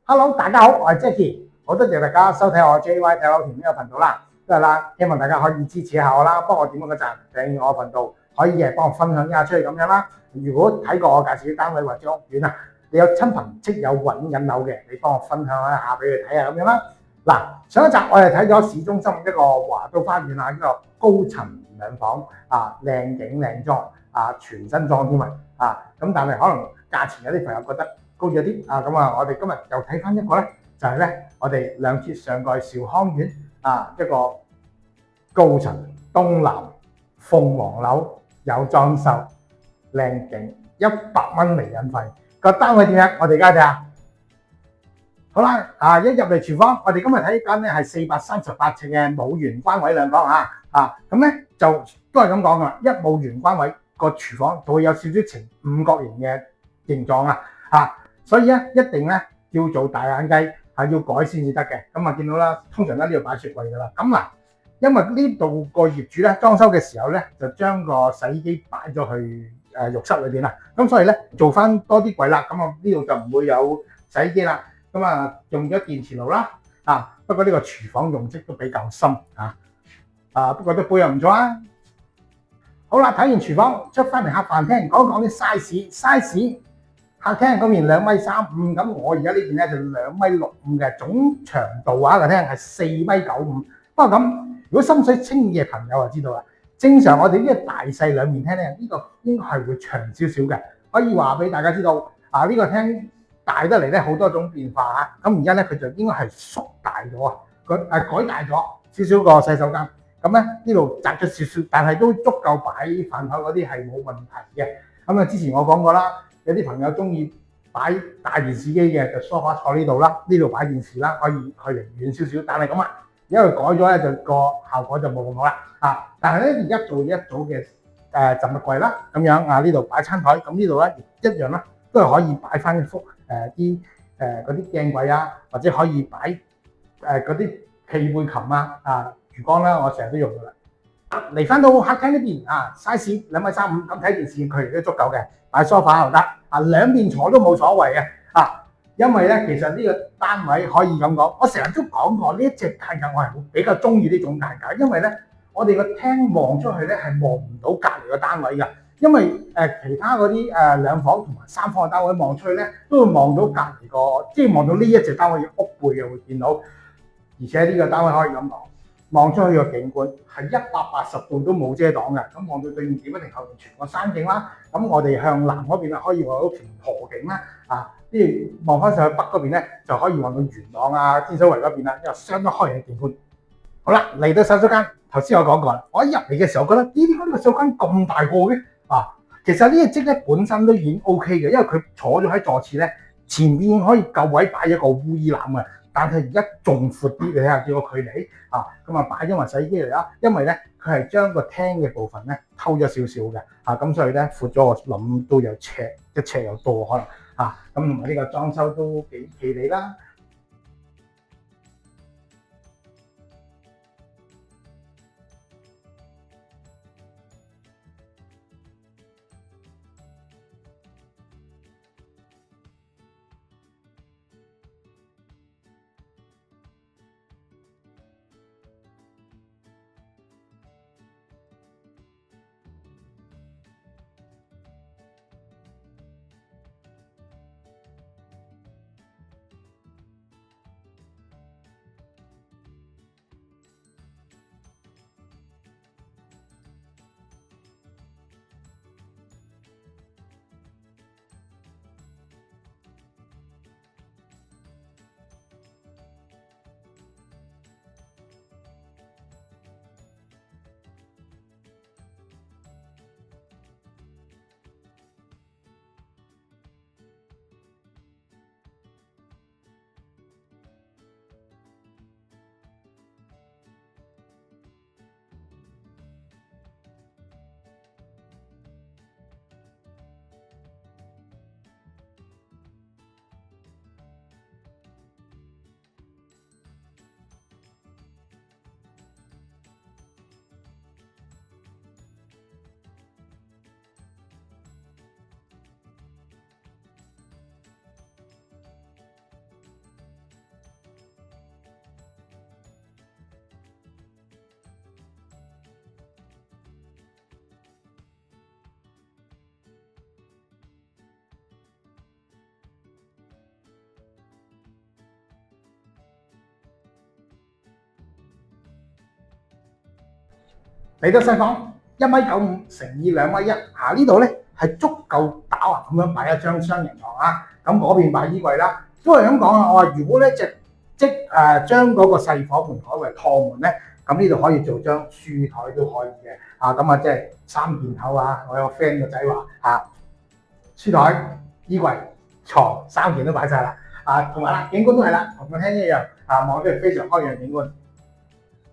Hello，大家好，我係 Jackie，好多謝大家收睇我 JY 睇樓團呢個頻道啦。都係啦，希望大家可以支持下我啦，幫我點個讚，訂閱我頻道，可以嘅幫我分享一下出去咁樣啦。如果睇過我介紹啲單位或者屋苑啊，你有親朋戚友揾緊樓嘅，你幫我分享一下俾佢睇下咁樣啦。嗱，上一集我哋睇咗市中心一個華都花園啊，呢個高層兩房啊，靚景靚裝啊，全新裝添啊，咁但係可能價錢有啲朋友覺得高咗啲啊，咁啊，我哋今日又睇翻一個咧，就係咧我哋兩鐵上蓋兆康苑啊，一個高層東南鳳凰樓，有裝修靚景，100蚊厘印費，個單位點樣？我哋而家睇下。好啦，一入嚟廚房，我哋今日睇間咧係438尺嘅冇玄關位兩房咁咧就都係咁講噶啦，一冇玄關位個廚房就會有少少呈五角形嘅形狀所以咧一定咧要做大眼雞，係要改先至得嘅。咁啊見到啦，通常喺呢度擺雪櫃噶啦。咁嗱，因為呢度個業主咧裝修嘅時候咧，就將個洗衣機擺咗去浴室裏邊啦。咁所以咧做翻多啲櫃啦。咁啊呢度就唔會有洗衣機啦。咁啊用咗電磁爐啦。不過呢個廚房用積都比較深不過都配又唔錯啊。好啦，睇完廚房出翻嚟客飯廳，講講啲 size。客廳嗰邊2.35米，咁我而家呢邊咧就2.65米嘅總長度個廳係4.95米。不過咁，如果心水清嘅朋友就知道啦。正常我哋呢個大細兩面廳咧，呢個應該係會長少少嘅。可以話俾大家知道呢個廳大得嚟咧好多種變化咁而家咧佢就應該係縮大咗改大咗少少個洗手間。咁咧呢度窄咗少少，但係都足夠擺飯台嗰啲係冇問題嘅。咁啊之前我講過啦。有啲朋友中意擺大電視機嘅，就梳化坐呢度啦，呢度擺電視啦，可以距離遠少少。但係咁因為改咗咧，就個效果就冇咁好啦但係咧而家做一組嘅雜物櫃啦，咁樣呢度擺餐台，咁呢度咧一樣啦，都係可以擺翻一幅啲嗰啲鏡櫃或者可以擺嗰啲企背琴魚缸啦，我成日都用噶啦。嚟翻到客廳呢邊size 2.35米，咁睇電視距離都足夠嘅，擺梳化又得兩邊坐都冇所謂嘅因為咧其實呢個單位可以咁講，我成日都講過呢一隻價格，我係比較中意呢種價格，因為咧我哋個廳望出去咧係望唔到隔離個單位㗎，因為其他嗰啲兩房同埋三房嘅單位望出去咧都會望到隔離個，即係望到呢一隻單位嘅屋背嘅會見到，而且呢個單位可以咁講。望出去個景觀係180度都冇遮擋嘅，咁望到對面點一定後面全個山景啦。咁我哋向南嗰邊可以望到條河景啦。跟住望翻上去北嗰邊咧，就可以望到元朗天水圍嗰邊啦，一個相當開揚嘅景觀。好啦，嚟到洗手間，頭先我講過啦，我一入嚟嘅時候覺得呢個洗手間咁大個嘅其實呢個積咧本身都已經 OK 嘅，因為佢坐咗喺座廁咧，前面可以夠位擺一個烏衣籃嘅。但係而家仲闊啲，你睇下叫個距離咁擺咗埋洗衣機嚟啦。因為咧佢係將個廳嘅部分咧偷咗少少嘅咁所以咧闊咗，我諗都有1尺又多可能咁同埋呢個裝修都幾企理啦。嚟到細房1.95米乘以2.1米，呢度咧係足夠打橫咁樣擺一張雙人床啊。咁嗰邊擺衣櫃啦。都係咁講啊，我話如果咧將嗰個細房門改為趟門咧，咁呢度可以做張書台都可以嘅。咁啊即係3件頭啊！我有個 friend 個仔話書台、衣櫃、床3件都擺晒啦。同埋啦，景觀都係啦，同個廳一樣望出嚟非常開揚景觀。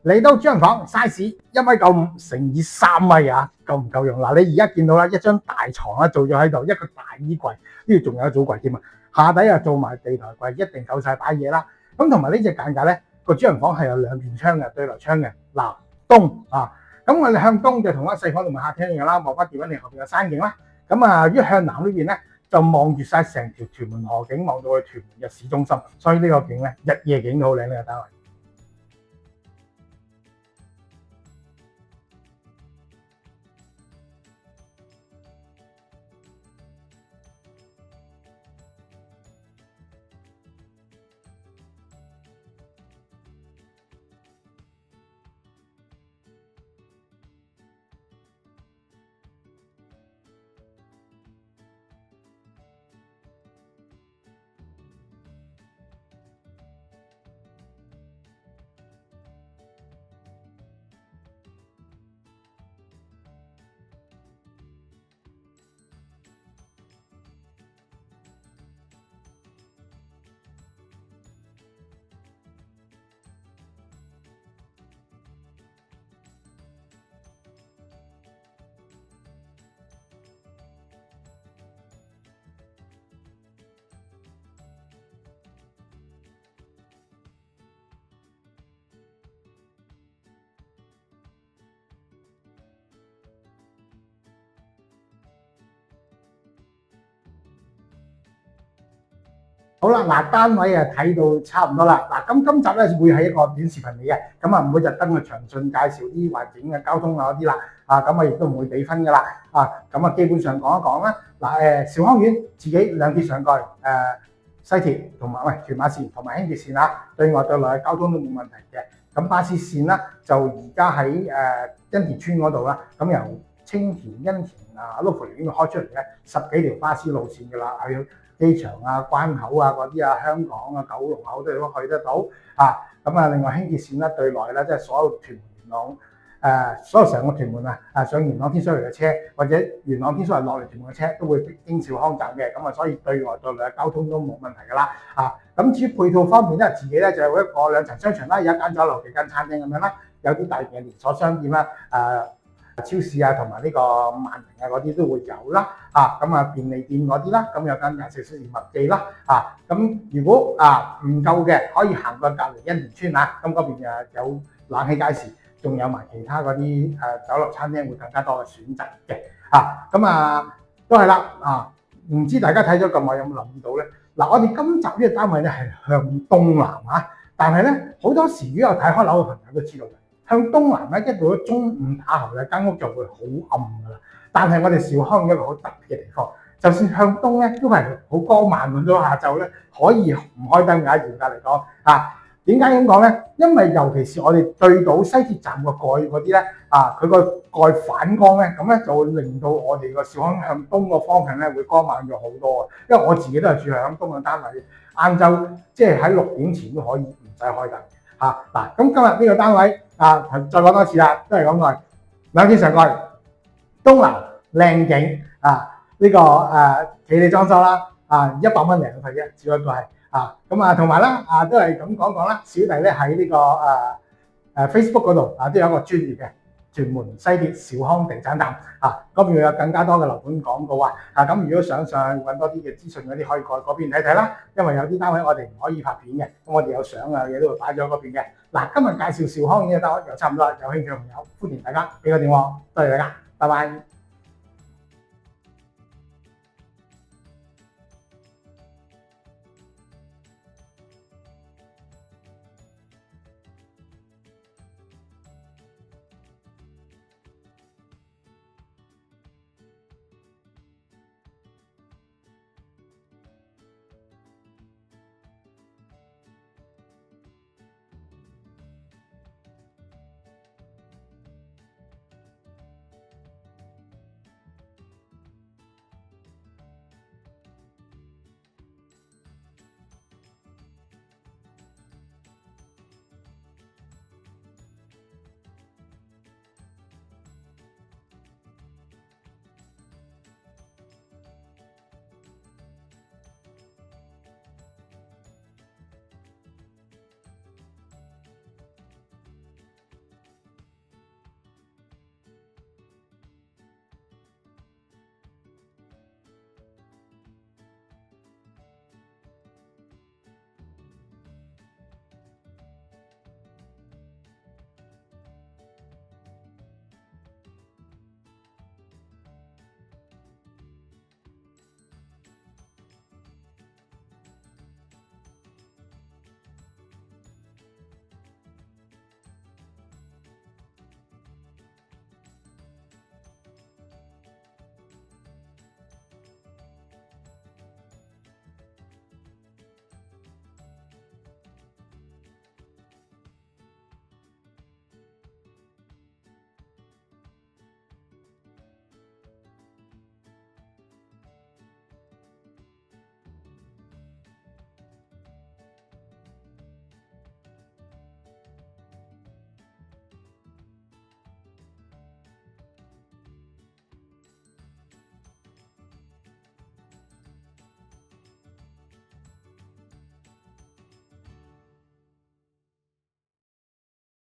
嚟到主人房 size 1.95米乘以3米夠唔夠用？你而家見到啦，一張大床啦做咗喺度，一個大衣櫃，呢度仲有一組櫃添啊！下底又做埋地台櫃，一定夠晒擺嘢啦。咁同埋呢隻間隔咧，個主人房係有2邊窗嘅，對流窗嘅。東咁我哋向東就同間細房同埋客廳一樣啦，望翻電話亭後邊嘅山景啦。咁如果向南呢邊咧，就望住晒成條屯門河景，望到去屯門嘅市中心，所以呢個景咧日夜景都好靚呢個單位。好啦，單位睇到差唔多啦。咁今集咧會係一個短視頻嚟嘅，咁唔會特登去詳盡介紹啲環境嘅交通嗰啲啦。咁亦都唔會俾分噶啦。咁基本上講一講啦。兆康苑自己2鐵上蓋，西鐵同埋屯馬線同埋輕鐵線對外對內嘅交通都冇問題嘅。咁巴士線啦，就而家喺欣田村嗰度啦。咁由青田、欣田碌芙園開出嚟咧，10幾條巴士路線噶啦，去機場關口嗰啲香港九龍口都去得到。另外輕鐵線對內咧，即係所有屯門元朗所有成個屯門上元朗天水圍嘅車，或者元朗天水圍落嚟屯門嘅車，都會經兆康站嘅。咁所以對外對內嘅交通都冇問題噶啦。咁至於配套方面咧，自己咧就有一個2層商場啦，有一間酒樓、幾間餐廳咁樣啦，有啲大型嘅連鎖商店啦，超市同埋呢個萬寧嗰啲都會有啦。便利店嗰啲啦，咁有間顏色小事麥記啦。咁如果唔夠嘅，可以行過隔離欣田村咁嗰邊有冷氣街市，仲有埋其他嗰啲酒樓餐廳會更加多嘅選擇嘅。都係啦。唔知大家睇咗咁耐有冇留意到咧？我哋今集呢個單位咧係向東南但係咧好多時如果有睇開樓嘅朋友都知道嘅。向東南咧，一到咗中午打後咧，間屋就會好暗噶啦。但係我哋兆康一個好特別嘅地方，就算向東咧，都係好光猛嘅。到下晝咧，可以唔開燈㗎。嚴格嚟講，點解咁講咧？因為尤其是我哋對到西鐵站個蓋嗰啲咧，佢個蓋反光咧，咁咧就會令到我哋個兆康向東個方向咧會光猛咗好多。因為我自己都係住向東嘅單位，晏晝即係喺6點前都可以唔使開燈。咁今日呢個單位再講多次啦，都係講句2鐵上蓋，東南靚景呢個企理裝修啦，100蚊零嘅啫，只不過係同埋啦都係咁講啦。小弟咧喺呢個Facebook 嗰度都有一個專頁嘅屯門西鐵兆康地產站嗰邊有更加多嘅樓盤廣告咁如果想上去揾多啲嘅資訊嗰啲，可以過嗰邊睇睇啦。因為有啲單位我哋唔可以拍片嘅，咁我哋有相嘢都會擺咗嗰邊嘅。今日介紹兆康嘅單位又差唔多啦，有興趣嘅朋友歡迎大家俾個電話，多謝大家，拜拜。